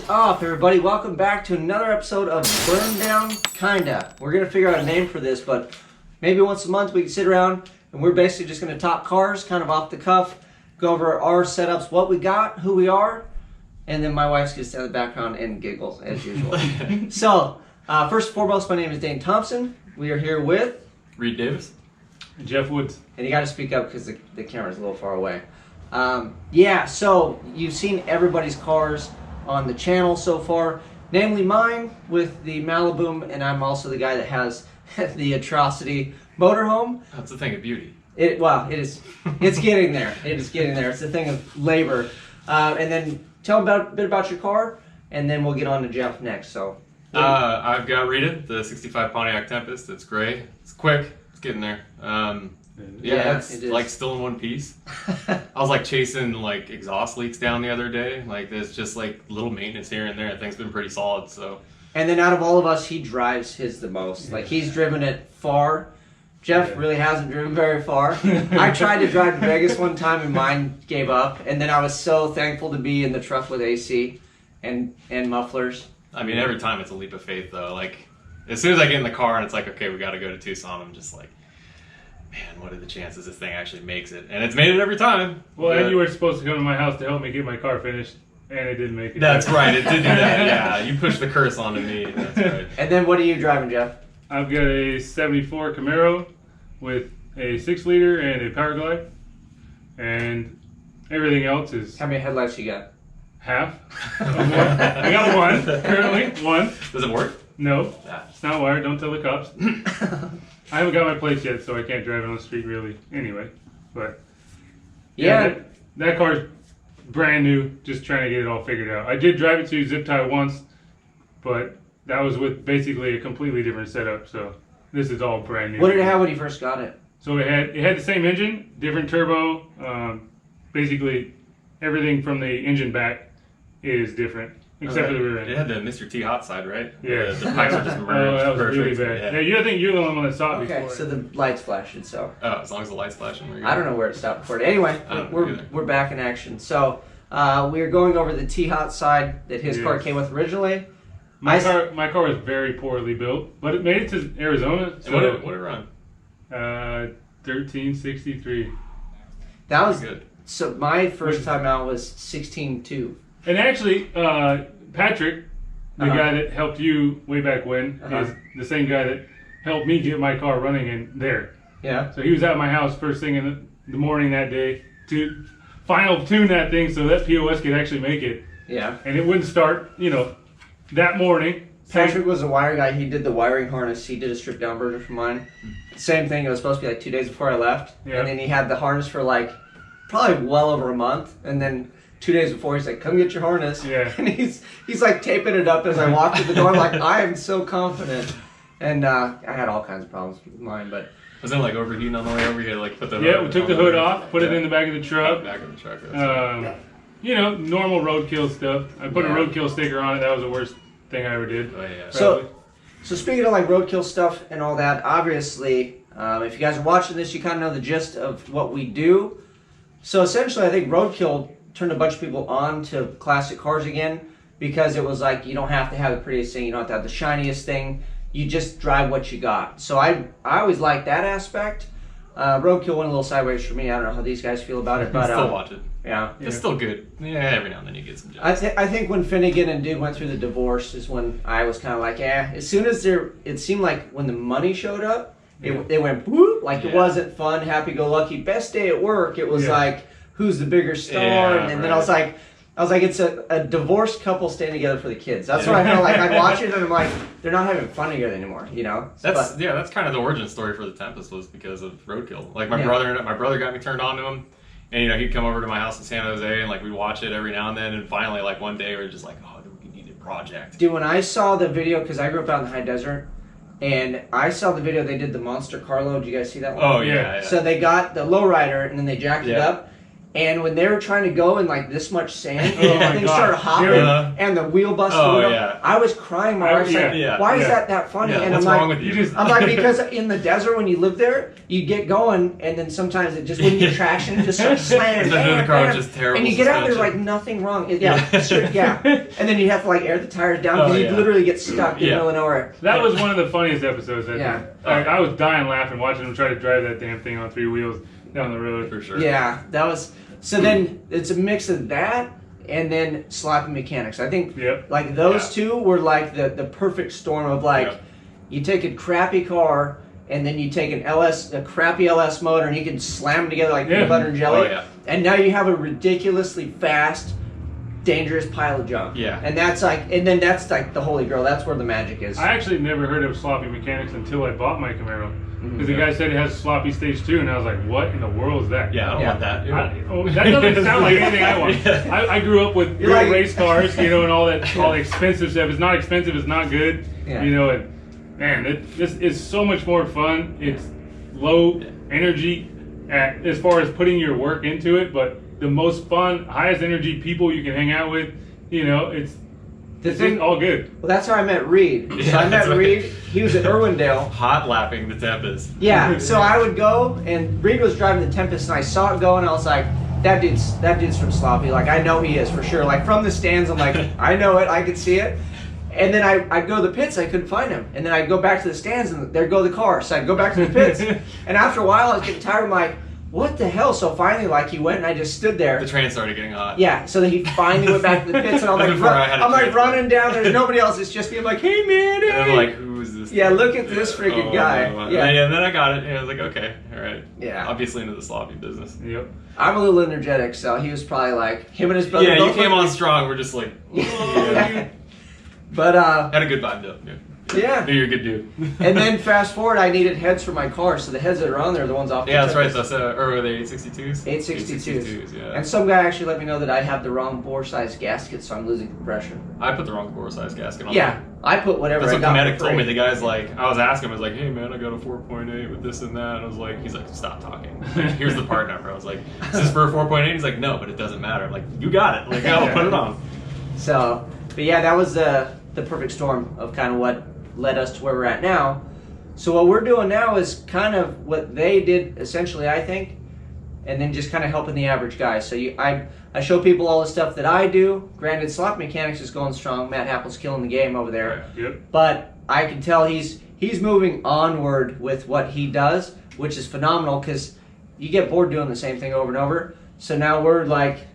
is off, everybody. Welcome back to another episode of BurnDown Kinda. We're going to figure out a name for this, but maybe once a month we can sit around and we're basically just going to talk cars, kind of off the cuff, go over our setups, what we got, who we are, and then my wife's going to stand in the background and giggle as usual. So, first and foremost, my name is Dane Thompson. We are here with Reid Davis. And Jeff Woods. And you got to speak up because the camera's a little far away. So you've seen everybody's cars on the channel so far, namely mine with the Malibu, and I'm also the guy that has the Atrocity motorhome. That's a thing of beauty. It is. It's getting there. It is getting there. It's a thing of labor. And then tell them a bit about your car, and then we'll get on to Jeff next. So, I've got Rita, the '65 Pontiac Tempest. It's gray. It's quick. It's getting there. It's like still in one piece. I was like chasing like exhaust leaks down the other day. Like there's just like little maintenance here and there. I think it's been pretty solid. So. And then out of all of us, he drives his the most. Like he's driven it far. Jeff really hasn't driven very far. I tried to drive to Vegas one time and mine gave up. And then I was so thankful to be in the truck with AC and mufflers. I mean, every time it's a leap of faith though. Like as soon as I get in the car and it's like, okay, we got to go to Tucson, I'm just like, man, what are the chances this thing actually makes it? And it's made it every time. Well, and you were supposed to come to my house to help me get my car finished, and it didn't make it. That's right, it did do that. Yeah, you pushed the curse onto me. That's right. And then what are you driving, Jeff? I've got a 74 Camaro with a 6-liter and a Power Glide, and everything else is How many headlights you got? half. I got one, currently, one. Does it work? No, Yeah. it's not wired, don't tell the cops. I haven't got my plates yet, so I can't drive it on the street really anyway. But Yeah. that car's brand new, just trying to get it all figured out. I did drive it to zip tie once, but that was with basically a completely different setup, so this is all brand new. What did it have when you first got it? So it had the same engine, different turbo, basically everything from the engine back is different. Except for the rear end. It had the Mr. T hot side, right? Yeah. The pipes are just merged. That was Perfect. really bad. Yeah. Yeah, I think you're the only one that saw it Okay, before. so the lights flashing, so. Oh, as long as the light's flashing. We're good. I don't know where it stopped recording. Anyway, I don't know either. we're back in action. So we're going over the T-Hot side that his car came with originally. My car was very poorly built, but it made it to Arizona. And So what did it run? 1363. That was Good. so. My first time out was 16.2. And actually, Patrick, the guy that helped you way back when, is the same guy that helped me get my car running in there. Yeah. So he was at my house first thing in the morning that day to final tune that thing so that POS could actually make it. Yeah. And it wouldn't start, that morning. Patrick was a wire guy. He did the wiring harness. He did a stripped down version for mine. Same thing. It was supposed to be like 2 days before I left, Yeah. and then he had the harness for like probably well over a month, and then 2 days before he's like, "Come get your harness." Yeah. And he's like taping it up as I walk through the door. I'm like, I am so confident, and I had all kinds of problems with mine, but. Wasn't it like overheating on the way over? You had to like put the Yeah, hood we took on the hood off, put it in the back of the truck. Back of the truck. That's Normal roadkill stuff. I put a Yeah. roadkill sticker on it. That was the worst thing I ever did. Oh, yeah. So speaking of like roadkill stuff and all that, obviously, if you guys are watching this, you kind of know the gist of what we do. So essentially, I think roadkill turned a bunch of people on to classic cars again because it was like you don't have to have the prettiest thing, you don't have to have the shiniest thing. You just drive what you got. So I always like that aspect. Roadkill went a little sideways for me. I don't know how these guys feel about it, but still watch it. Yeah, It's still good. Yeah, every now and then you get some jokes. I think when Finnegan and Dude went through the divorce is when I was kind of like, As soon as it seemed like when the money showed up, it went whoop, like it wasn't fun, happy-go-lucky, best day at work. It was like, who's the bigger star? Yeah, and then I was like, it's a divorced couple staying together for the kids. That's what I felt like. I'd watch it and I'm like, they're not having fun together anymore, That's kind of the origin story for the Tempest was because of roadkill. Like my brother got me turned on to him, and he'd come over to my house in San Jose and like we'd watch it every now and then, and finally like one day we were just like, oh, we need a project. Dude, when I saw the video, because I grew up out in the high desert, and I saw the video they did the monster carload. Did you guys see that one? Oh yeah. So they got the lowrider and then they jacked it up. And when they were trying to go in like this much sand, and things started hopping, and the wheel busted. I was crying. My wife's like, "Why is that funny?" And what's I'm wrong like, with you? I'm like, because in the desert when you live there, you get going, and then sometimes it just wouldn't get traction, it just starts slamming. The car was just terrible. And you get out there like nothing wrong. And then you have to like air the tires down because you literally get stuck in the middle of nowhere. That was one of the funniest episodes. I was dying laughing watching them try to drive that damn thing on 3 wheels down the road. For sure. Yeah, that was. So then it's a mix of that and then sloppy mechanics. I think like those two were like the perfect storm of like you take a crappy car and then you take a crappy LS motor and you can slam them together like peanut butter and jelly. And now you have a ridiculously fast, dangerous pile of junk. And that's like the holy grail. That's where the magic is. I actually never heard of sloppy mechanics until I bought my Camaro. Because the guy said it has sloppy stage 2, and I was like, what in the world is that? Yeah, I don't want that. That doesn't sound like anything I want. I grew up with real race cars, and all the expensive stuff. It's not expensive, it's not good. And man, this is so much more fun. It's low energy as far as putting your work into it, but the most fun, highest energy people you can hang out with, it's all good. Well, that's how I met Reid. So I met Reid. He was at Irwindale. Hot lapping the Tempest. Yeah. So I would go, and Reid was driving the Tempest, and I saw it go, and I was like, that dude's from Sloppy. Like, I know he is for sure. Like, from the stands, I'm like, I know it. I could see it. And then I'd go to the pits, I couldn't find him. And then I'd go back to the stands, and there'd go the car. So I'd go back to the pits. And after a while, I was getting tired. I'm like, what the hell? So finally, like, he went and I just stood there. The train started getting hot. Yeah, so then he finally went back to the pits and I'm like running down. There's nobody else. It's just me. I'm like, hey, man. Hey. And I'm like, who is this? Yeah, look at this freaking guy. And then I got it and I was like, okay, all right. Yeah. Obviously into the sloppy business. Yep. I'm a little energetic, so he was probably like, him and his brother. Yeah, you came on strong. We're just like, But, had a good vibe though. Yeah. You're a good dude. And then fast forward, I needed heads for my car, so the heads that are on there are the ones off the that's right. That's or are they 862s? 862s. Yeah. And some guy actually let me know that I have the wrong bore size gasket, so I'm losing compression. I put the wrong bore size gasket on. Yeah, I put whatever. That's what Kinetic told me. The guy's like, I was asking him, I was like, hey man, I got a 4.8 with this and that. And I was like, he's like, stop talking. Like, here's the part number. I was like, is this for a 4.8? He's like, no, but it doesn't matter. I'm like, you got it. Like, I'll put it on. So, but yeah, that was the perfect storm of kind of what led us to where we're at now. So what we're doing now is kind of what they did essentially, I think, and then just kind of helping the average guy. So I show people all the stuff that I do. Granted, Slop Mechanics is going strong. Matt Happel's killing the game over there. Yep. But I can tell he's moving onward with what he does, which is phenomenal because you get bored doing the same thing over and over. So now we're like,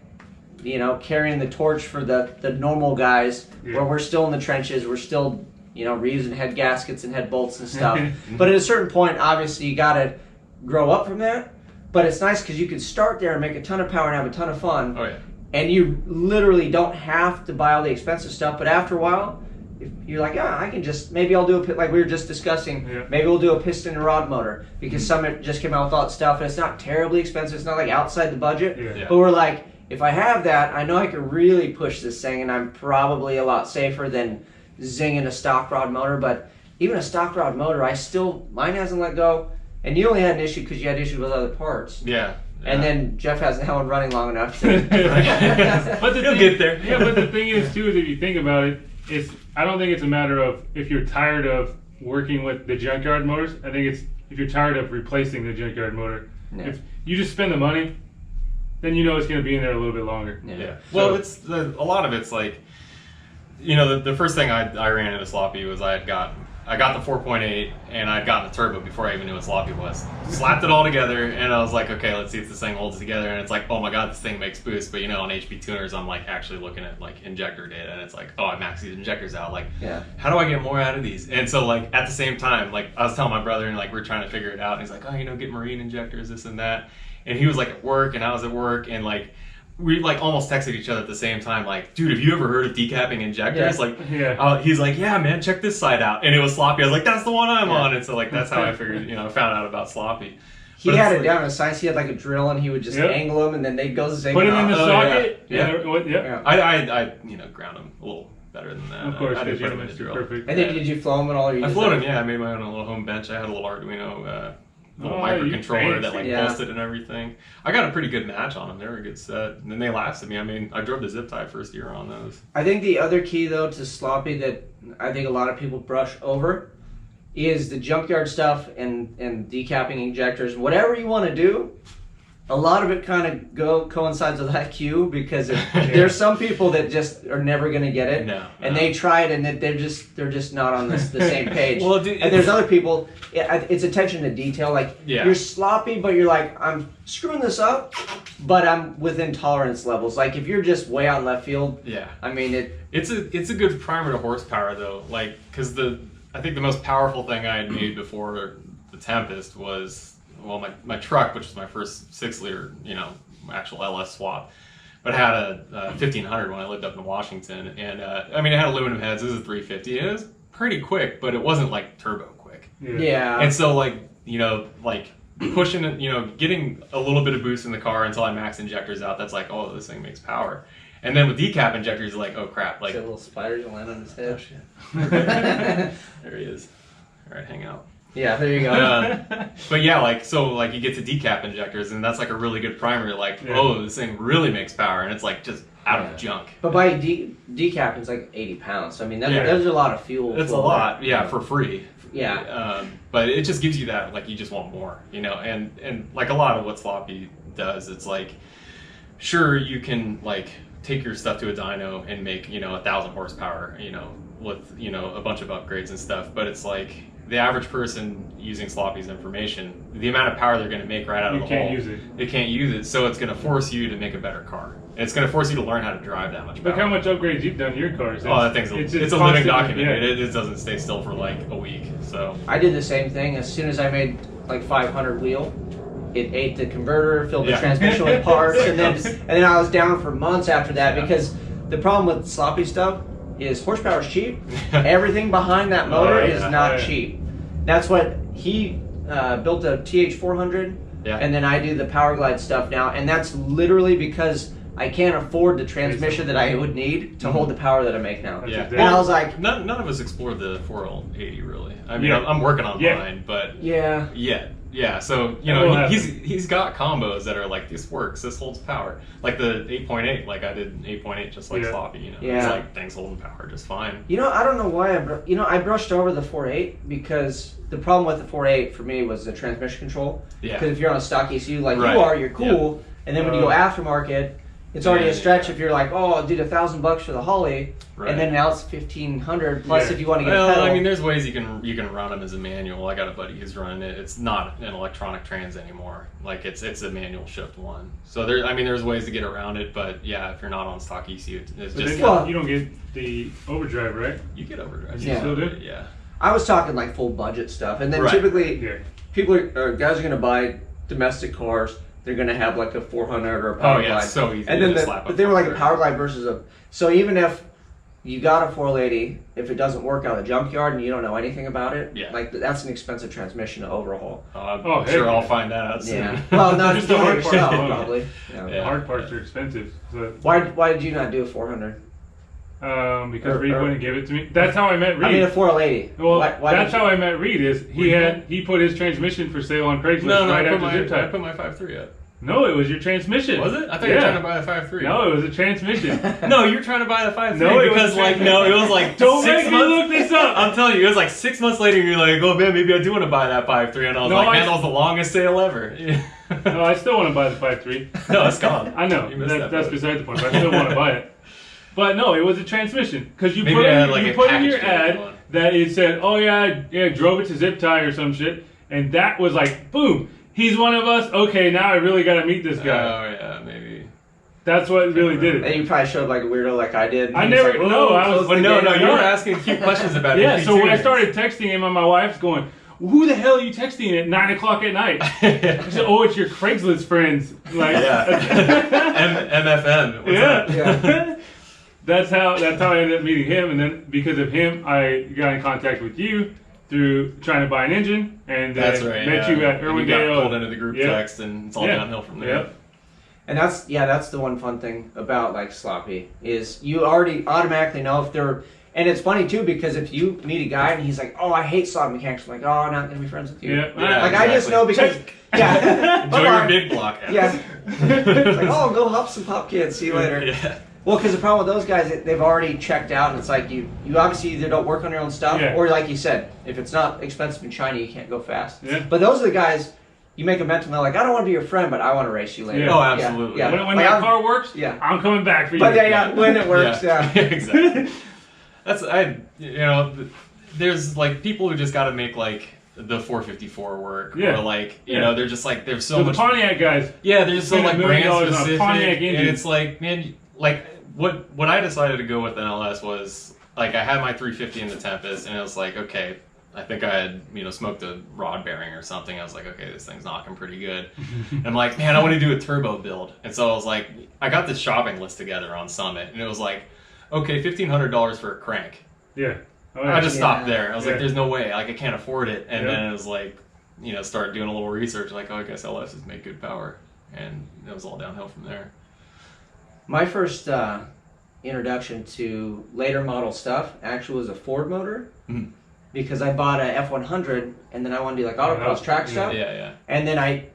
carrying the torch for the normal guys where we're still in the trenches. We're still reusing head gaskets and head bolts and stuff. But at a certain point, obviously, you got to grow up from that. But it's nice because you can start there and make a ton of power and have a ton of fun. Oh, yeah. And you literally don't have to buy all the expensive stuff. But after a while, if you're like, I can just, maybe I'll do like we were just discussing, maybe we'll do a piston and rod motor. Because Summit just came out with all that stuff. And it's not terribly expensive. It's not like outside the budget. But we're like, if I have that, I know I can really push this thing. And I'm probably a lot safer than zinging a stock rod motor. But even a stock rod motor, mine hasn't let go. And you only had an issue because you had issues with other parts. Yeah. And then Jeff hasn't held running long enough to but He'll get there. Yeah, but the thing is too is if you think about it, I don't think it's a matter of if you're tired of working with the junkyard motors. I think it's if you're tired of replacing the junkyard motor. Yeah. If you just spend the money, then you know it's going to be in there a little bit longer. Yeah. Well, it's a lot of it's like, the first thing I ran into Sloppy was I got the 4.8 and I'd gotten the turbo before I even knew what Sloppy was. Slapped it all together and I was like, okay, let's see if this thing holds together. And it's like, oh my god, this thing makes boost. But on HP tuners, I'm like actually looking at like injector data and it's like, oh, I maxed these injectors out. Like, how do I get more out of these? And so like at the same time, like I was telling my brother and like we're trying to figure it out. And he's like, oh, get marine injectors, this and that. And he was like at work and I was at work and like we like almost texted each other at the same time, like, dude, have you ever heard of decapping injectors? He's like, yeah, man, check this side out. And it was Sloppy. I was like, that's the one I'm on. And so like that's how I figured, found out about Sloppy. He had it down in science. He had like a drill and he would just angle them and then they'd go zing. Put them in the socket. I ground them a little better than that. Of course, I didn't put them in the drill. Perfect. And then did you flow them at all? I flowed them, I made my own little home bench. I had a little Arduino little microcontroller that like pulsed it and everything. I got a pretty good match on them. They were a good set, and then they lasted me. I mean, I drove the zip tie first year on those. I think the other key though to sloppy that I think a lot of people brush over is the junkyard stuff and decapping injectors. Whatever you want to do, a lot of it kind of coincides with that cue, because there's some people that just are never going to get it, and they try it and they're just not on the same page. Well, dude, and there's other people. It's attention to detail. Like you're sloppy, but you're like, I'm screwing this up, but I'm within tolerance levels. Like if you're just way out in left field, I mean it's a good primer to horsepower though. Like because I think the most powerful thing I had made before the Tempest was. Well, my truck, which was my first 6-liter, actual LS swap, but had a 1500 when I lived up in Washington, and I mean it had aluminum heads. This is a 350. It was pretty quick, but it wasn't like turbo quick. Yeah. And so like pushing it, getting a little bit of boost in the car until I max injectors out. That's like, oh, this thing makes power. And then with decap injectors, like, oh crap, like a little spider to land on his head. Oh, shit. There he is. All right, hang out. Yeah, there you go. But yeah, like you get to decap injectors, and that's like a really good primer. Like, oh, this thing really makes power, and it's like just out of junk. But by decap, it's like 80 pounds. So, I mean, there's a lot of fuel. That's a lot, for free. Yeah. But it just gives you that, like, you just want more, and like a lot of what sloppy does, it's like, sure, you can like take your stuff to a dyno and make 1,000 horsepower, with a bunch of upgrades and stuff, but it's like the average person using sloppy's information, the amount of power they're going to make right out of the hole, they can't use it, so it's going to force you to make a better car. And it's going to force you to learn how to drive that much power. Look how much upgrades you've done to your cars. That thing's it's a living document. It doesn't stay still for like a week. So I did the same thing. As soon as I made like 500 wheel, it ate the converter, filled the transmission with parts, and then I was down for months after that, because the problem with sloppy stuff is horsepower is cheap. Everything behind that motor is not cheap. That's what he built a TH400, and then I do the Power Glide stuff now, and that's literally because I can't afford the transmission that I would need to hold the power that I make now. And I was like, none of us explored the 4L80 really. I mean, I'm working on mine, but yeah, so he's got combos that are like, this works, this holds power. Like the 8.8, like I did 8.8 just like sloppy, it's like things holding power just fine. I don't know why I brushed over the 4.8 because the problem with the 4.8 for me was the transmission control. Because if you're on a stock ECU like you're cool, and then when you go aftermarket, it's already a stretch if you're like, oh, I'll do $1,000 for the Holly, and then now it's $1,500 plus if you want to get a pedal. I mean, there's ways you can run them as a manual. I got a buddy who's running it. It's not an electronic trans anymore. Like it's a manual shift one. So there's ways to get around it, but if you're not on stock ECU, it's just you don't get the overdrive, right? You get overdrive. You still do? Yeah. I was talking like full budget stuff, and then typically guys are going to buy domestic cars. They're going to have like a 400 or a Power Glide. It's so easy. And then but they were like a Power Glide versus a. So even if you got a 480, if it doesn't work out of the junkyard and you don't know anything about it, like that's an expensive transmission to overhaul. I'm sure I'll find that out soon. Yeah. Well, no, just the hard parts probably. The hard parts are expensive. So. Why did you not do a 400? Because Reid wouldn't give it to me. That's how I met Reid. I mean a 480. Well, that's how I met Reid. Is he put his transmission for sale on Craigslist after zip tie. I put my 5.3 up. No, it was your transmission. Was it? I thought you were trying to buy a 5.3. No, it was a transmission. No, you're trying to buy a 5.3 it was like don't 6 make months. me look this up. I'm telling you, it was like 6 months later. You're like, oh man, maybe I do want to buy that 5.3, and I was like, man, that was the longest sale ever. No, I still want to buy the 5.3. No, it's gone. I know. That's beside the point. But I still want to buy it. But no, it was a transmission because you put in your ad that it said, oh yeah, drove it to zip tie or some shit, and that was like, boom. He's one of us. Okay, now I really got to meet this guy. Oh yeah, maybe. That's what really did it. And you probably showed up like a weirdo, like I did. I never. Like, no, I was. Well, no. You were asking cute questions about it. Yeah. So when I started texting him, and my wife's going, "Who the hell are you texting at 9 o'clock at night?" I said, "Oh, it's your Craigslist friends." Like, MFN. Yeah. That's how I ended up meeting him, and then because of him, I got in contact with you through trying to buy an engine, and met you at Irwindale. You got pulled into the group text, and it's all downhill from there. Yep. And that's the one fun thing about like sloppy is you already automatically know if they're And it's funny too because if you meet a guy and he's like, "Oh, I hate slot mechanics," I'm like, "Oh, I'm not gonna be friends with you." Yeah, like exactly. I just know because Enjoy your big block. Yeah. It's like, "Oh, go hop some pop kids. See you later." Yeah. Well, because the problem with those guys, they've already checked out, and it's like you obviously either don't work on your own stuff, or like you said, if it's not expensive and shiny, you can't go fast. Yeah. But those are the guys. You make a mental note, like, I don't want to be your friend, but I want to race you later. Yeah. Oh, absolutely. Yeah. When like, that car works, yeah. I'm coming back for you. But when it works, yeah. Exactly. There's like people who just got to make like the 454 work, or like you know, they're just like there's so much. The Pontiac guys. Yeah, they're just so like brand specific, Pontiac engine. and it's like, man, like what I decided to go with an LS was like I had my 350 in the Tempest, and it was like, okay, I think I had smoked a rod bearing or something. I was like, okay, this thing's knocking pretty good. And I'm like, man, I want to do a turbo build, and so I was like, I got this shopping list together on Summit, and it was like, okay, $1,500 for a crank. Yeah. Oh, I just stopped there. I was like, there's no way. Like, I can't afford it. And then it was like, started doing a little research. Like, oh, I guess LSs make good power. And it was all downhill from there. My first introduction to later model stuff actually was a Ford motor. Mm-hmm. Because I bought a F100, and then I wanted to do like autocross track stuff. Yeah. And then I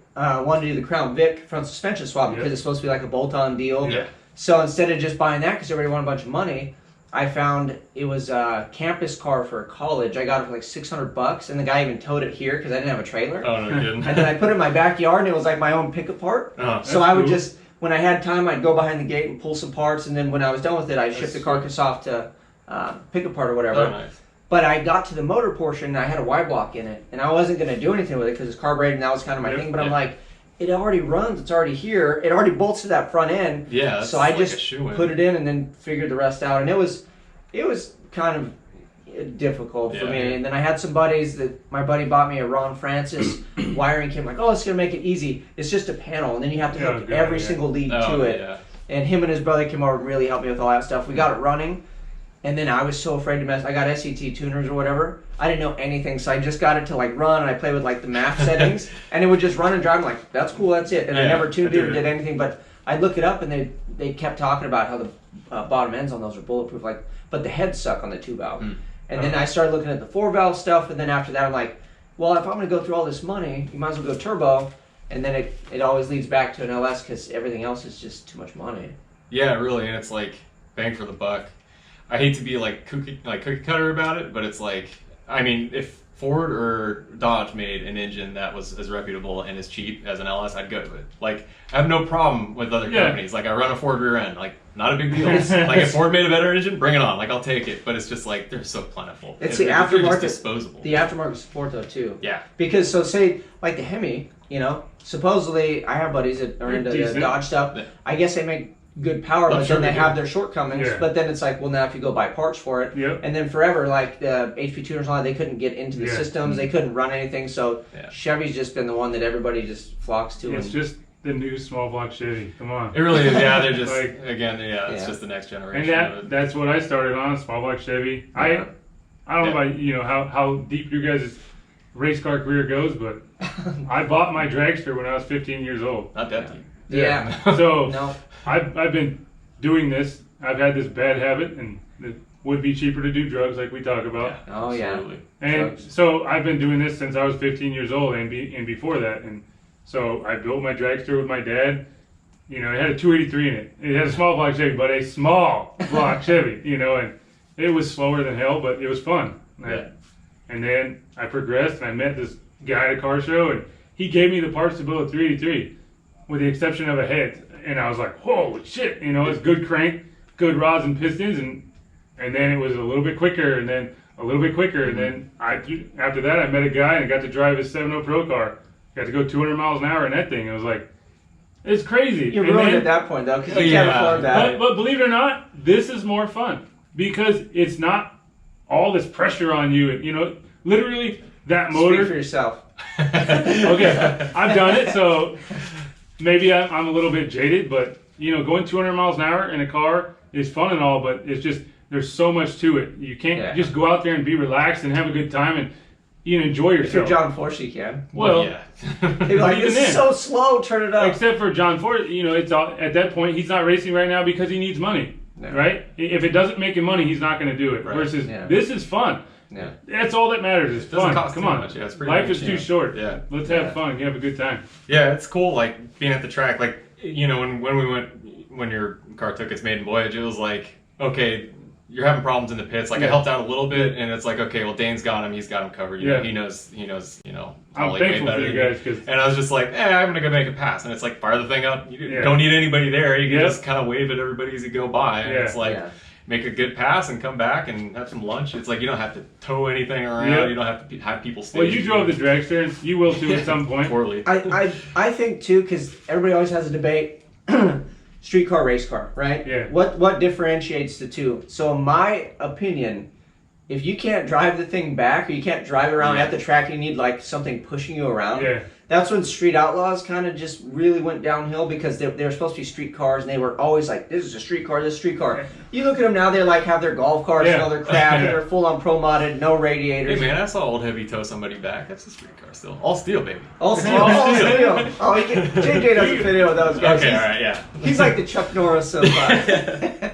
wanted to do the Crown Vic front suspension swap because it's supposed to be like a bolt-on deal. Yeah. So instead of just buying that because everybody wanted a bunch of money, I found it was a campus car for college. I got it for like $600, and the guy even towed it here because I didn't have a trailer. Oh, no kidding. And then I put it in my backyard, and it was like my own pickup part. So I would just, when I had time, I'd go behind the gate and pull some parts, and then when I was done with it, I'd ship the carcass off to pickup part or whatever. Oh, nice. But I got to the motor portion, and I had a Y block in it, and I wasn't going to do anything with it because it's carbureted, and that was kind of my thing. But I'm like, it already runs, it's already here, it already bolts to that front end. Yeah. So I just put it in and then figured the rest out, and it was kind of difficult for me. And then I had some buddies that my buddy bought me a Ron Francis wiring kit. I'm like, oh, it's going to make it easy. It's just a panel, and then you have to hook every single lead to it. Yeah. And him and his brother came over and really helped me with all that stuff. We got it running. And then I was so afraid to mess. I got SET tuners or whatever. I didn't know anything, so I just got it to like run, and I played with like the math settings, and it would just run and drive. I'm like, that's cool, that's it. And I never tuned it or did anything, but I'd look it up, and they kept talking about how the bottom ends on those are bulletproof, like, but the heads suck on the 2-valve. And then I started looking at the 4-valve stuff, and then after that, I'm like, well, if I'm going to go through all this money, you might as well go turbo. And then it always leads back to an LS because everything else is just too much money. Yeah, really, and it's like bang for the buck. I hate to be like cookie cutter about it, but it's like, I mean, if Ford or Dodge made an engine that was as reputable and as cheap as an LS, I'd go to it. Like, I have no problem with other companies. Like, I run a Ford rear end. Like, not a big deal. Like, if Ford made a better engine, bring it on. Like, I'll take it. But it's just like, they're so plentiful. It's the aftermarket. Just disposable. The aftermarket support, though, too. Yeah. Because, so say, like the Hemi, supposedly, I have buddies that are into the Dodge stuff. Yeah. I guess they make good power, but then they have their shortcomings. Yeah. But then it's like, well, now if you go buy parts for it, and then forever, like the HP tuners and all that, they couldn't get into the systems, they couldn't run anything. So Chevy's just been the one that everybody just flocks to. It's just the new small block Chevy. Come on. It really is. Yeah, they're just it's just the next generation. And that's what I started on, small block Chevy. Yeah. I don't know about how deep your guys' race car career goes, but I bought my dragster when I was 15 years old. Not that deep. Yeah. So no. I've been doing this. I've had this bad habit, and it would be cheaper to do drugs like we talk about. Yeah. Oh, yeah. Absolutely. And drugs. So I've been doing this since I was 15 years old and before that. And so I built my dragster with my dad. It had a 283 in it. It had a small block Chevy, but a small block Chevy, and it was slower than hell, but it was fun. Yeah. And then I progressed, and I met this guy at a car show, and he gave me the parts to build a 383 with the exception of a head. And I was like, holy shit, it's good crank, good rods and pistons, and then it was a little bit quicker, and then a little bit quicker, and then after that I met a guy and got to drive his 7.0 Pro car. Got to go 200 miles an hour in that thing. I was like, it's crazy. You're ruined at that point, though, because you can't afford that. But believe it or not, this is more fun because it's not all this pressure on you. Literally that motor. Speak for yourself. Okay, I've done it, so maybe I'm a little bit jaded, but going 200 miles an hour in a car is fun and all, but it's just there's so much to it. You can't just go out there and be relaxed and have a good time and enjoy yourself. If you're John Force, you can. Well, they'd be like, this is so slow. Turn it up. Except for John Force, it's all, at that point he's not racing right now because he needs money. right? If it doesn't make him money, he's not going to do it. Right. Versus this is fun. Yeah. That's all that matters is fun. Come on. Much. Yeah, it's life is too short. Yeah. Let's have fun. You have a good time. Yeah, it's cool. Like being at the track, like, you know, when we went, when your car took its maiden voyage, it was like, okay, you're having problems in the pits. Like I helped out a little bit, and it's like, okay, well, Dane's got him. He's got him covered. You know, he knows. You know, I'm thankful for you guys because. And I was just like, I'm gonna go make a pass, and it's like fire the thing up. You don't need anybody there. You can just kind of wave at everybody as you go by, and it's like. Make a good pass and come back and have some lunch. It's like you don't have to tow anything around. Yep. You don't have to have people stay. Well, you drove the dragster. And you will too at some point. Poorly. I think too, because everybody always has a debate. Street car, race car, right? Yeah. What differentiates the two? So in my opinion, if you can't drive the thing back or you can't drive around at the track, you need like something pushing you around. Yeah. That's when Street Outlaws kind of just really went downhill because they were supposed to be street cars and they were always like, this is a street car, this is a street car. You look at them now, they like have their golf cars and all their crap and they're full on pro modded, no radiators. Hey man, I saw Old Heavy tow somebody back. That's a street car still. All steel, baby. All steel. JJ does a video of those guys. Okay, alright, yeah. He's like the Chuck Norris of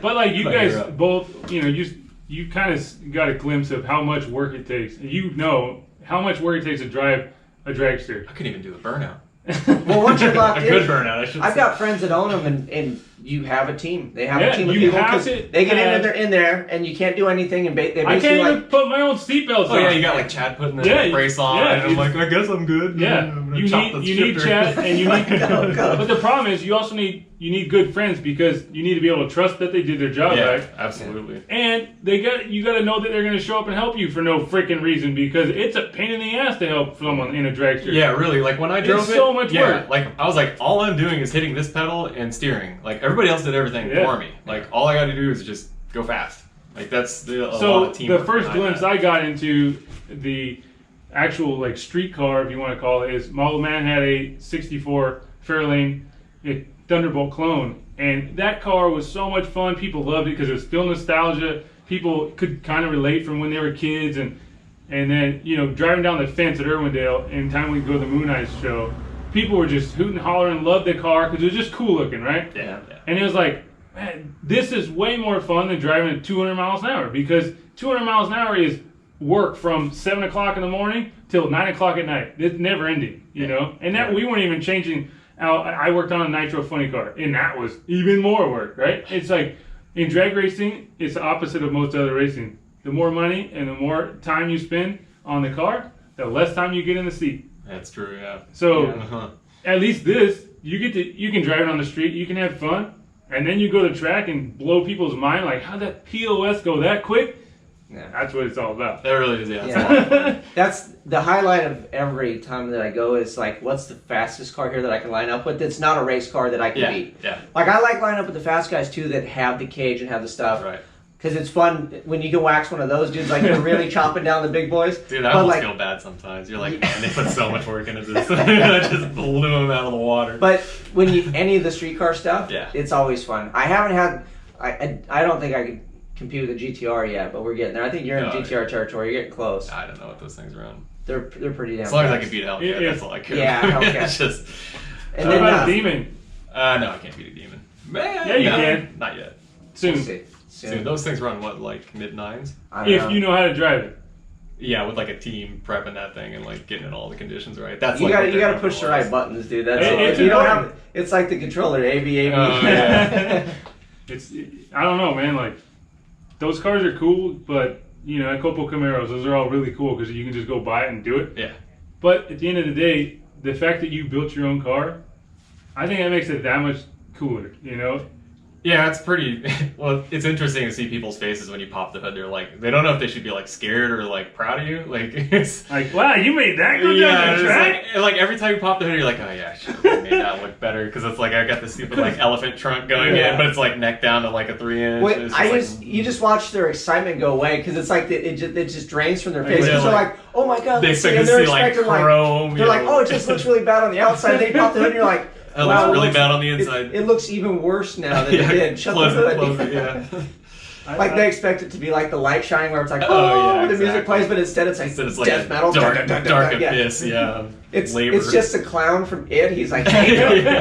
But like you guys both, you know, you kind of got a glimpse of how much work it takes. You know how much work it takes to drive a dragster. I couldn't even do a burnout. Well, once you're locked in, a good burnout, I should I've got friends that own them, and you have a team. They have a team of people because they get in and they're in there, and you can't do anything. And they basically I can't even put my own seatbelts on. Oh yeah, you got like Chad putting the brace on, and I'm like, I guess I'm good. Yeah, you need Chad, and you need. But the problem is, you also need good friends because you need to be able to trust that they did their job right. Absolutely. And you got to know that they're going to show up and help you for no freaking reason because it's a pain in the ass to help someone in a dragster. Yeah, really. Like when I drove it's so much work. Like I was like, all I'm doing is hitting this pedal and steering. Like everybody else did everything for me. Like all I got to do is just go fast. Like that's a lot of teamwork. The first glimpse I got into the actual like street car, if you want to call it, is Model Man had a '64 Fairlane Thunderbolt clone, and that car was so much fun. People loved it because it was still nostalgia. People could kind of relate from when they were kids, and then driving down the fence at Irwindale in time we go to the Moon Eyes show, people were just hooting and hollering, loved the car because it was just cool looking, right? Yeah. And it was like, man, this is way more fun than driving at 200 miles an hour because 200 miles an hour is work from 7 o'clock in the morning till 9 o'clock at night. It's never ending, you know. And that we weren't even changing. I worked on a nitro funny car, and that was even more work, right? It's like in drag racing, it's the opposite of most other racing. The more money and the more time you spend on the car, the less time you get in the seat. That's true, yeah. So at least this, you can drive it on the street, you can have fun, and then you go to the track and blow people's mind, like how'd that POS go that quick? Yeah, that's what it's all about. That really is, yeah. That's the highlight of every time that I go is like, what's the fastest car here that I can line up with that's not a race car that I can beat? Yeah. Like I like lining up with the fast guys too that have the cage and have the stuff. Right. Because it's fun when you can wax one of those dudes, like you're really chopping down the big boys. Dude, I almost feel bad sometimes. You're like, man, they put so much work into this. I just blew them out of the water. But when any of the street car stuff, it's always fun. I haven't had, I don't think I could compete with the GTR yet, but we're getting there. I think you're in GTR territory. You're getting close. I don't know what those things are on. They're pretty damn As long fast. as I can beat a Hellcat, that's all I care. Yeah, Hellcat. It's just. And then about a demon. No, I can't beat a demon. Man, yeah, you can. Not yet. Soon. We'll see. Soon. Those things run what, like mid-9s? If you know how to drive it. Yeah, with like a team prepping that thing and like getting in all the conditions right. That's you like got to push the right buttons, dude. That's if you don't have. It's like the controller, AV. It's I don't know, man. Like those cars are cool, but Copo Camaros, those are all really cool because you can just go buy it and do it. Yeah. But at the end of the day, the fact that you built your own car, I think that makes it that much cooler. Yeah, it's pretty. Well, it's interesting to see people's faces when you pop the hood. They're like, they don't know if they should be like scared or like proud of you. Like, it's like, wow, you made that go down the track. Like every time you pop the hood, you're like, oh yeah, I should have made that look better because it's like I got this stupid like elephant trunk going in, but it's like neck down to like a 3-inch. Wait, you just watch their excitement go away because it's like it just drains from their face. Because they're like, oh my god, they expect to see like chrome. They're like, oh, it just looks really bad on the outside. They pop the hood, and you're like. It looks really bad on the inside. It looks even worse now than it did. Shut the hood. Like they expect it to be like the light shining where it's like, the music plays, but instead it's like death metal. Dark abyss, It's just a clown from It. He's like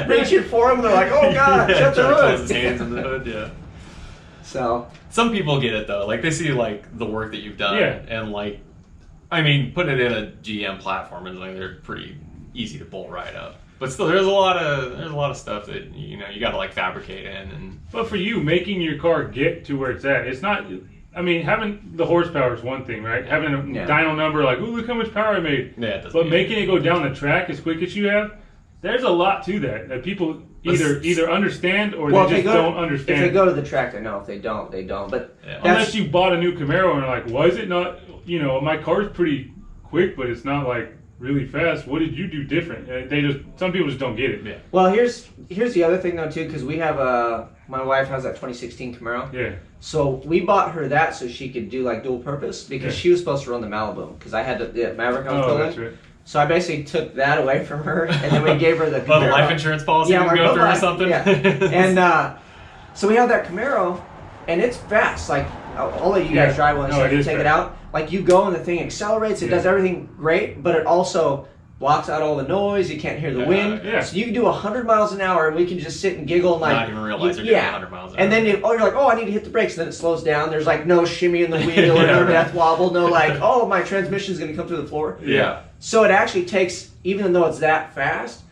reaching for him. They're like, oh god, shut the hood. His hands in the hood, So some people get it though. Like they see like the work that you've done, and like, I mean, putting it in a GM platform and like they're pretty easy to bolt right up. But still, there's a lot of stuff that you got to like fabricate in. And but for you, making your car get to where it's at, it's not. I mean, having the horsepower is one thing, right? Having a dyno number like, ooh, look how much power I made. Yeah, but making it go down the track as quick as you have, there's a lot to that people either understand or they just don't understand. If they go to the track, they know. If they don't, they don't. But unless you bought a new Camaro and are like, why is it not? My car's pretty quick, but it's not like really fast. What did you do different? Some people just don't get it. Yeah. Well, here's the other thing though too, because we have my wife has that 2016 Camaro. Yeah. So we bought her that so she could do like dual purpose because she was supposed to run the Malibu because I had the Maverick I was building. That's right. So I basically took that away from her and then we gave her the Camaro. The life insurance policy didn't go through or something. Yeah. And so we have that Camaro and it's fast. Like I'll let you guys drive one so I can take it out. Like you go and the thing accelerates, it does everything great, but it also blocks out all the noise, you can't hear the wind. Yeah. So you can do 100 miles an hour and we can just sit and giggle and like not even realize you're doing 100 miles an hour. And then you're like, oh, I need to hit the brakes, and then it slows down. There's like no shimmy in the wheel or no death wobble, no like, oh, my transmission's gonna come through the floor. Yeah. So it actually takes, even though it's that fast,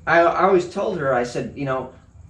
I always told her, I said,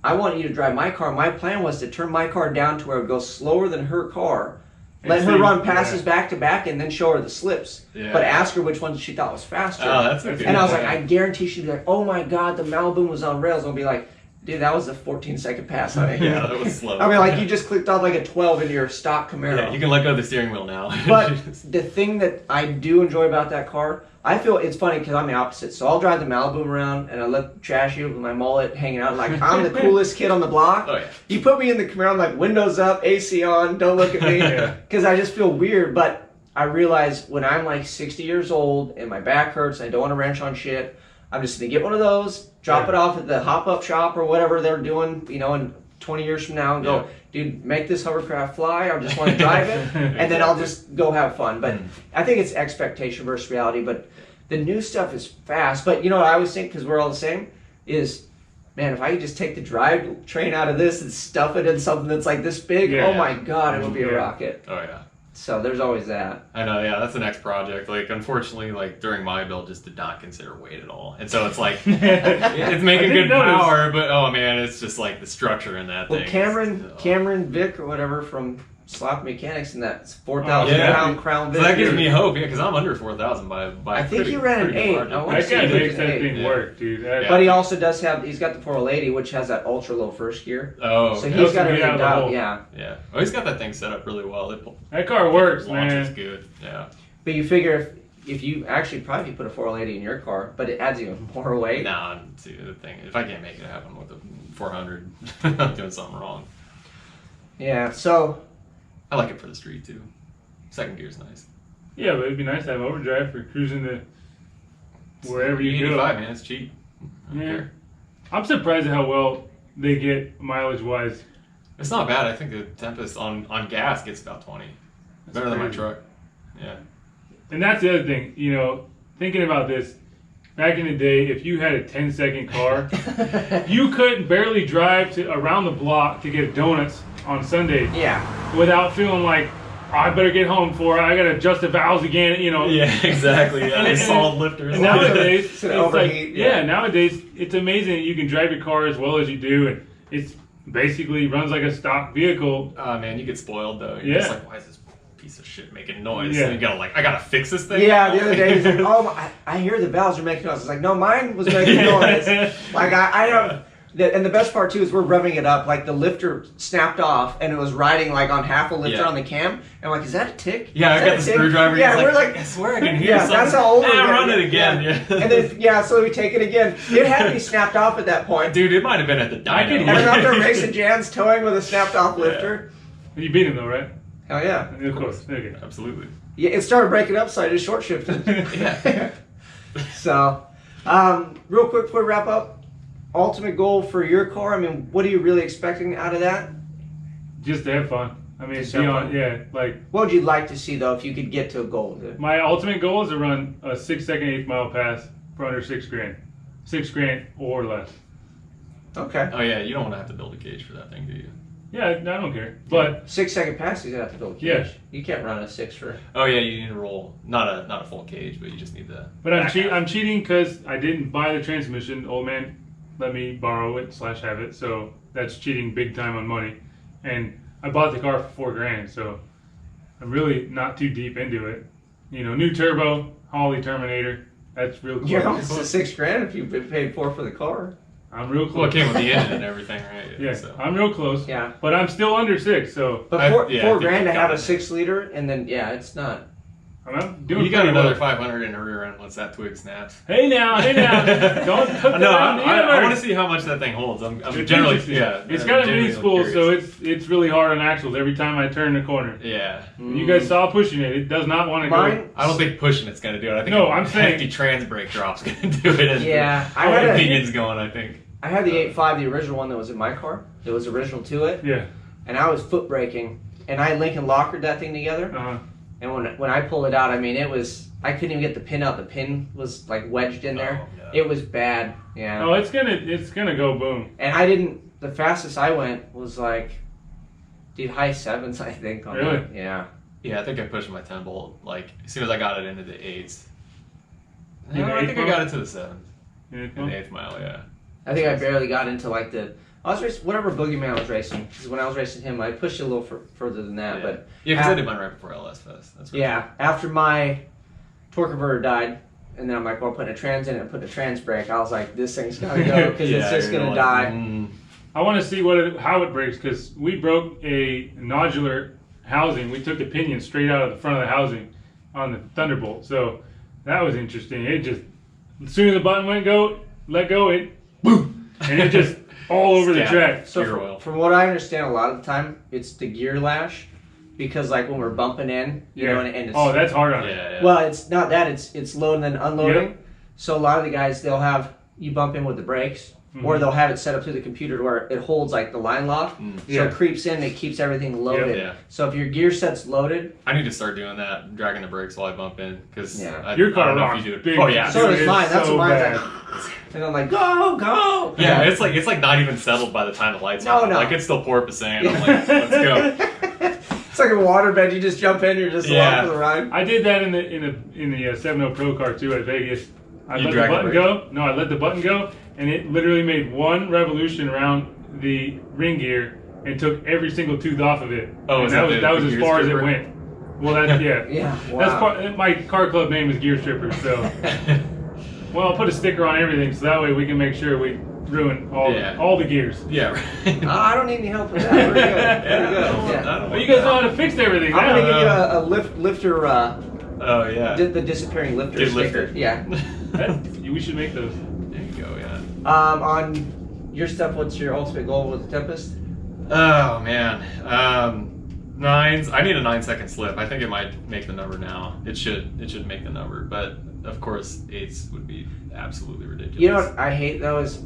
I want you to drive my car. My plan was to turn my car down to where it would go slower than her car. Let her run passes back to back and then show her the slips. Yeah. But ask her which one she thought was faster. Oh, that's a good And I was like, I guarantee she'd be like, oh my God, the Malibu was on rails. I'll be like, dude, that was a 14-second pass on it. Yeah, that was slow. I mean, like, you just clicked off like a 12 in your stock Camaro. Yeah, you can let go of the steering wheel now. But the thing that I do enjoy about that car, I feel it's funny because I'm the opposite. So I'll drive the Malibu around and I look trashy with my mullet hanging out. Like, I'm the coolest kid on the block. Oh, yeah. You put me in the Camaro, I'm like, windows up, AC on, don't look at me. Because I just feel weird. But I realize when I'm like 60 years old and my back hurts and I don't want to wrench on shit, I'm just going to get one of those, drop it off at the hop-up shop or whatever they're doing, in 20 years from now and go, dude, make this hovercraft fly. I just want to drive it. And then I'll just go have fun. But I think it's expectation versus reality. But the new stuff is fast. But what I always think, because we're all the same, is, man, if I could just take the drivetrain out of this and stuff it in something that's like this big, oh my God, it would be a rocket. Oh, yeah. So there's always that. I know, yeah, that's the next project. Like, unfortunately, like during my build, just did not consider weight at all, and so it's like it's making good power, but oh man, it's just like the structure in that thing. Cameron Vick or whatever from Sloppers Mechanics in that 4,000 pound Crown Vic. So that gives me hope, because I'm under 4,000 by I think he ran an 8. That guy makes that thing work, dude. But he also does he's got the 480, which has that ultra low first gear. Oh, so he's got everything dialed. Yeah. Oh, he's got that thing set up really well. That car works, man. It's good. Yeah. But you figure if you actually probably put a 480 in your car, but it adds even more weight. Nah, see the thing. If I can't make it happen with a 400, I'm doing something wrong. Yeah. So. I like it for the street too. Second gear's nice. Yeah, but it'd be nice to have overdrive for cruising to wherever you go. $85, man, it's cheap. I'm surprised at how well they get mileage wise. It's not bad. I think the Tempest on gas gets about 20. That's better than my truck. Yeah. And that's the other thing, thinking about this. Back in the day, if you had a 10-second car, you couldn't barely drive around the block to get donuts on Sunday. Yeah. Without feeling like, I better get home I got to adjust the valves again, Yeah, exactly. Yeah, and solid lifters. And nowadays, it's overheat. Like, nowadays, it's amazing that you can drive your car as well as you do, and it's basically runs like a stock vehicle. Oh, man, you get spoiled, though. You're just like, why is this piece of shit making noise? Yeah. And you gotta I gotta fix this thing. Yeah, the other day he's like, oh, I hear the valves are making noise. It's like, no, mine was making noise. Like I have, and the best part too is we're revving it up. Like the lifter snapped off and it was riding like on half a lifter on the cam. And I'm like, is that a tick? Yeah, I got the screwdriver. Yeah, we're like, I swear I can hear something. That's how old we're getting. Run it again. Yeah. And then so we take it again. It had to be snapped off at that point. Dude, it might have been at the dyno. And I'm out there racing Jan's towing with a snapped off lifter. You beat him though, right? Hell yeah. Of course. Okay. Absolutely. Yeah, it started breaking up, so I just short shifted. Yeah. So, real quick before we wrap up, ultimate goal for your car. I mean, what are you really expecting out of that? Just to have fun. I mean, what would you like to see though if you could get to a goal? My ultimate goal is to run a 6-second 8th mile pass for under $6,000. $6,000 or less. Okay. Oh yeah, you don't want to have to build a cage for that thing, do you? Yeah, I don't care. But 6-second pass, you have to build a cage. Yeah. You can't run a 6 for. Oh yeah, you need to roll not a full cage, but you just need the. But I'm cheating because I didn't buy the transmission. Old man let me borrow it / have it, so that's cheating big time on money. And I bought the car for $4,000, so I'm really not too deep into it. You know, new turbo, Holly Terminator. That's real close. You're almost to $6,000 if you've been paid for the car. I'm real close. Well, it came with the engine and everything, right? Yeah, so. I'm real close. Yeah. But I'm still under 6, so. But $4,000 to you have a got it. 6-liter, and then it's not. I'm doing You got pretty another well. 500 in the rear end once that twig snaps. Hey now. Don't put that No, on the I want to universe. see how much that thing holds. I'm It's generally, interesting. yeah. It's I'm got a genuinely mini spool, curious. so it's really hard on axles every time I turn the corner. Yeah. You guys saw pushing it. It does not want to go. Mine. I don't think pushing it's going to do it. I think No, a I'm saying- hefty trans brake drop's going to do it. As Yeah, the I had a- opinion's going, I think. I had the 8.5, the original one that was in my car. It was original to it, Yeah. and I was foot braking, and I Lincoln lockered that thing together. Uh-huh. And when I pulled it out, I mean, I couldn't even get the pin out. The pin was like wedged in there. Oh, yeah. It was bad. Yeah. Oh, it's gonna go boom. And I didn't. The fastest I went was like, dude, high 7s, I think. On Really? that. Yeah. Yeah, I think I pushed my 10 bolt like as soon as I got it into the 8s. In No, the I eighth think I mile? got it to the 7th. Yeah, In the 8th mile, yeah. I think I barely got into like I was racing whatever Boogeyman was racing. Because when I was racing him, I pushed it a little further than that. Yeah. But Yeah, because I did mine right before LS Fest. That's right. yeah, after my torque converter died, and then I'm like, well, putting a trans in it and putting a trans brake, I was like, this thing's gotta go because it's just you're gonna like, die. I want to see how it breaks because we broke a nodular housing. We took the pinion straight out of the front of the housing on the Thunderbolt. So that was interesting. It just as soon as the button let go, it boom, and it just all over the track. So Gear oil. from what I understand, a lot of the time it's the gear lash, because like when we're bumping in, you know, and it's that's hard on it. Yeah. well, it's not that it's loading and unloading. Yep. So a lot of the guys they'll have you bump in with the brakes, or they'll have it set up through the computer to where it holds like the line lock, so Yeah. it creeps in and it keeps everything loaded. Yeah. So if your gear set's loaded, I need to start doing that, dragging the brakes while I bump in, because Yeah. Your car I don't know if rocks you do it. big. Oh yeah, so does it's mine. That's so what mine's bad. like, and I'm like, go. yeah. It's like not even settled by the time the lights No, are on. no. Like it's still porpoising. I'm like, let's go. It's like a waterbed. You just jump in, you're just along for the ride. I did that in the 7.0 Pro car too at Vegas. I You let the dragged the button go. No, I let the button go, and it literally made one revolution around the ring gear and took every single tooth off of it. Oh, and is that that was the that was as gear far as it stripper? went. Well, that's yeah. Yeah, That's wow. my car club name is Gear Strippers. So, well, I'll put a sticker on everything so that way we can make sure we ruin all the gears. Yeah. Right. I don't need any help with that. We're good. We're good. Yeah. Well, you guys know how to fix everything. I'm gonna now. give you a lifter. Oh yeah. The disappearing lifter Good sticker. lifter. Yeah. We should make those. There you go. Yeah. On your stuff, what's your ultimate goal with the Tempest? Oh man. 9s. I need a 9-second slip. I think it might make the number now. It should make the number, but of course 8s would be absolutely ridiculous. You know what I hate though is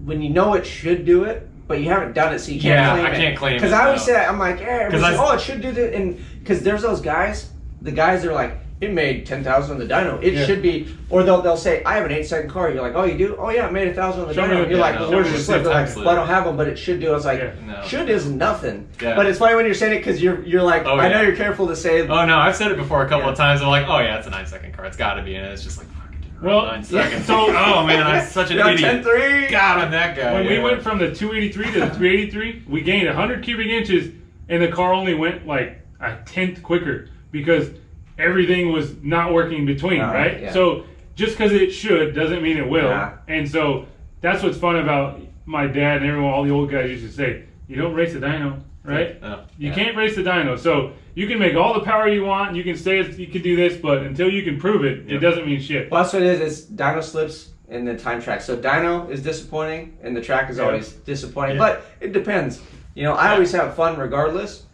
when you know it should do it, but you haven't done it, so you can't claim it. I can't claim it. Because I always no. say that, I'm like, I- oh, it should do that, and because there's those guys, the guys that are like, it made 10,000 on the dyno. It should be, or they'll say, I have an 8-second car. You're like, oh, you do? Oh yeah, it made 1,000 on the Show me dyno. the- You're like, yeah, well, no. where's the slip? They're like, Slip. well, I don't have one, but it should do. I was like, No. should is nothing. Yeah. But it's funny when you're saying it because you're like, Oh, I know yeah. you're careful to say. Oh no, I've said it before a couple Yeah. of times. I'm like, oh yeah, it's a 9-second car. It's got to be, and it's just like, fuck, it didn't run Well, 9 seconds. so- oh man, I'm such an idiot. 10-3. God, I'm that guy. When we yeah. went from the 283 to the 383, we gained 100 cubic inches, and the car only went like a tenth quicker because everything was not working between, right? Yeah. So just because it should doesn't mean it will. Yeah. And so that's what's fun about my dad and everyone, all the old guys used to say, you don't race the dyno, right? No. You can't race the dyno. So you can make all the power you want, and you can say you can do this, but until you can prove it, it Yep. doesn't mean shit. Well, that's what it is. It's dyno slips and the time track. So dyno is disappointing, and the track is Yeah. always disappointing. Yeah. But it depends. You know, I always have fun regardless.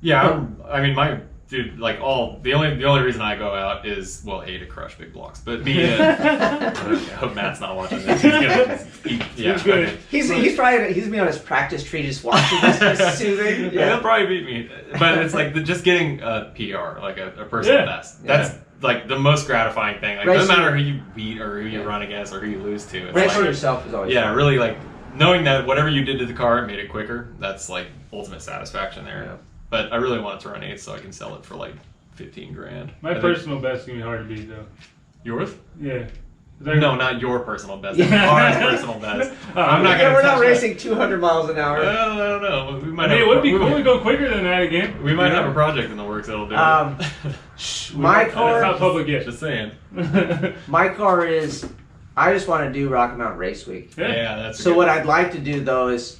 Yeah, I mean, my dude, like the only reason I go out is to crush big blocks, but B, I hope Matt's not watching this. He's gonna eat, yeah, He's good. okay. He's probably he's me on his practice tree just watching this, just soothing. Yeah, he'll probably beat me, but it's like just getting a PR, like a personal best. That's like the most gratifying thing. Like, it doesn't matter who you beat or who you run against or who you lose to. It's Racing like, yourself is always yeah, fun. really like knowing that whatever you did to the car, it made it quicker. That's like ultimate satisfaction there. Yeah. But I really want it to run 8 so I can sell it for like $15,000. My personal best is gonna be hard to beat though. Yours? Yeah. No, not your personal best. Ours personal best. I'm not gonna. We're not racing 200 miles an hour. I don't know. We might. It would be cool to go quicker than that again. We might have a project in the works that'll do it. My car. That's how public gets. Just saying. My car is. I just want to do Rocky Mountain Race Week. Yeah, that's. So what I'd like to do though is,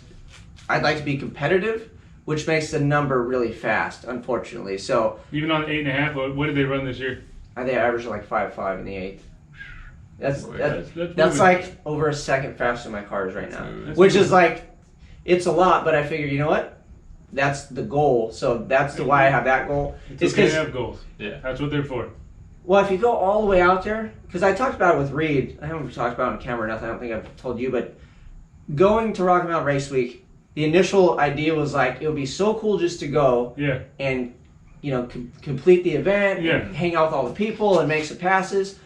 I'd like to be competitive, which makes the number really fast. Unfortunately, so even on 8.5, what did they run this year? I think I averaged like 5.5 in the 8. That's like over a second faster than my car is right now, which is like, it's a lot. But I figure, you know what? That's the goal. So that's the why I have that goal. It's okay to have goals. Yeah, that's what they're for. Well, if you go all the way out there, because I talked about it with Reid. I haven't talked about it on camera or nothing. I don't think I've told you, but going to Rocky Mountain Race Week, the initial idea was like, it would be so cool just to go and, you know, complete the event and hang out with all the people and make some passes.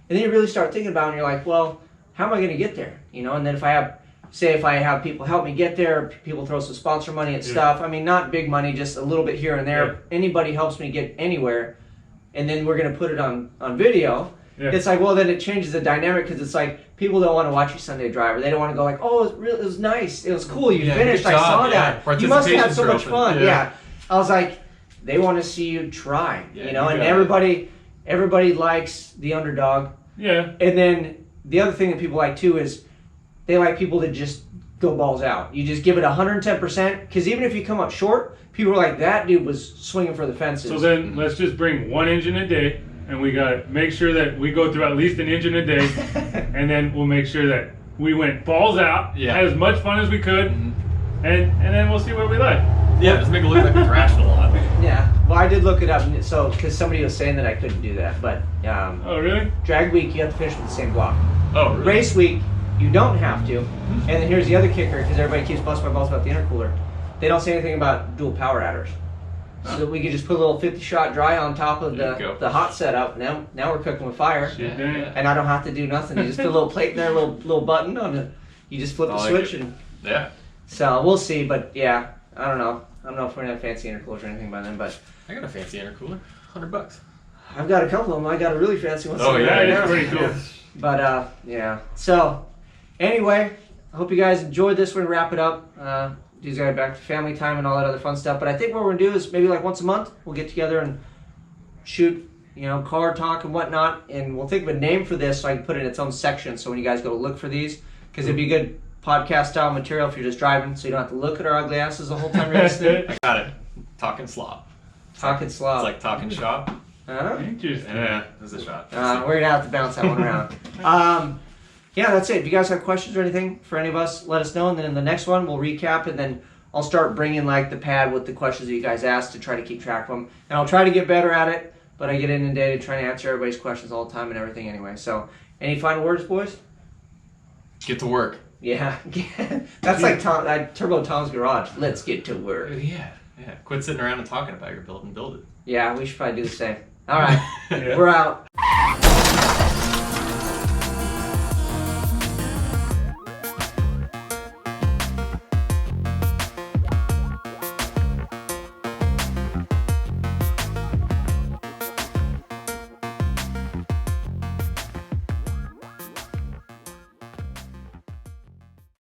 And then you really start thinking about it and you're like, well, how am I going to get there? You know, and then if I have people help me get there, people throw some sponsor money and stuff. I mean, not big money, just a little bit here and there. Yeah. Anybody helps me get anywhere. And then we're going to put it on video. Yeah. It's like, well, then it changes the dynamic because it's like people don't want to watch you Sunday drive, or they don't want to go like, oh, it was nice, it was cool, you finished, I saw that, you must have had so much fun. Yeah. I was like, they want to see you try, you know, and everybody likes the underdog. Yeah. And then the other thing that people like too is they like people that just go balls out. You just give it 110%, because even if you come up short, people are like, that dude was swinging for the fences. So then let's just bring one engine a day. And we got to make sure that we go through at least an engine a day. And then we'll make sure that we went balls out, had as much fun as we could, and then we'll see what we like. Yeah, just make it look like we thrashed a lot. Yeah, well, I did look it up, so because somebody was saying that I couldn't do that. But oh, really? Drag week, you have to finish with the same block. Oh, really? Race week, you don't have to. And then here's the other kicker, because everybody keeps busting my balls about the intercooler. They don't say anything about dual power adders. So that we could just put a little 50-shot dry on top of the hot setup. Now we're cooking with fire, and I don't have to do nothing. You just put a little plate in there, a little button on it. You just flip the switch, and So we'll see, but yeah, I don't know. I don't know if we're gonna have fancy intercoolers or anything by then, but I got a fancy intercooler, $100. I've got a couple of them. I got a really fancy one. Oh yeah, it's pretty cool. But yeah. So anyway, I hope you guys enjoyed this. We're gonna wrap it up. These guys back to family time and all that other fun stuff. But I think what we're gonna do is maybe like once a month we'll get together and shoot, you know, car talk and whatnot, and we'll think of a name for this so I can put it in its own section. So when you guys go to look for these, because it'd be good podcast style material if you're just driving, so you don't have to look at our ugly asses the whole time you're listening. I got it. Talking slop. Talking slop. It's like talking shop. Interesting. Yeah, there's a shot. We're gonna have to bounce that one around. Yeah, that's it. If you guys have questions or anything for any of us, let us know. And then in the next one, we'll recap, and then I'll start bringing like the pad with the questions that you guys asked to try to keep track of them. And I'll try to get better at it, but I get inundated trying to answer everybody's questions all the time and everything anyway. So, any final words, boys? Get to work. Yeah. That's like Turbo Tom's Garage. Let's get to work. Yeah. Quit sitting around and talking about your build and build it. Yeah, we should probably do the same. All right. We're out.